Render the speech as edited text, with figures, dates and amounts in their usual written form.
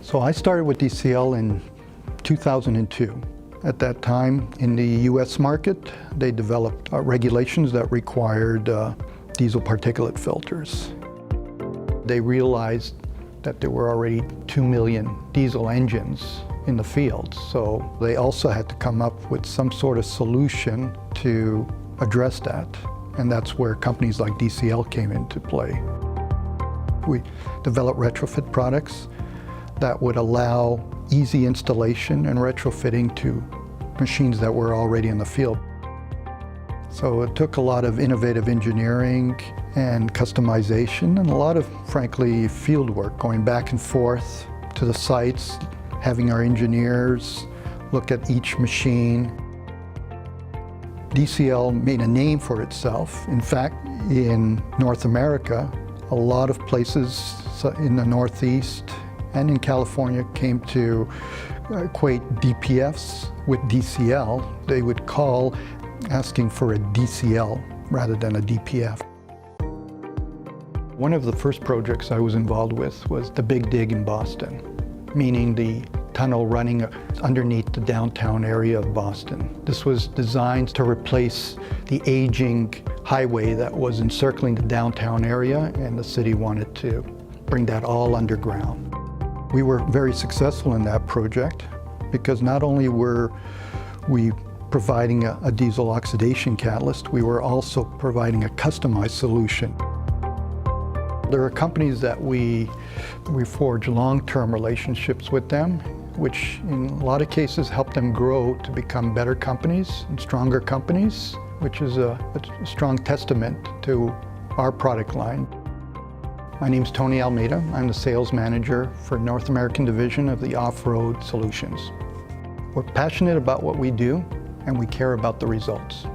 So I started with DCL in 2002. At that time, in the US market, they developed regulations that required diesel particulate filters. They realized that there were already 2 million diesel engines in the field, so they also had to come up with some sort of solution to address that. And that's where companies like DCL came into play. We developed retrofit products that would allow easy installation and retrofitting to machines that were already in the field. So it took a lot of innovative engineering and customization and a lot of, frankly, field work, going back and forth to the sites, having our engineers look at each machine. DCL made a name for itself. In fact, in North America, a lot of places in the Northeast and in California came to equate DPFs with DCL. They would call asking for a DCL rather than a DPF. One of the first projects I was involved with was the Big Dig in Boston, meaning the tunnel running underneath the downtown area of Boston. This was designed to replace the aging highway that was encircling the downtown area, and the city wanted to bring that all underground. We were very successful in that project because not only were we providing a diesel oxidation catalyst, we were also providing a customized solution. There are companies that we forge long-term relationships with them, which in a lot of cases help them grow to become better companies and stronger companies, which is a strong testament to our product line. My name is Tony Almeida. I'm the sales manager for North American division of the Off-Road Solutions. We're passionate about what we do, and we care about the results.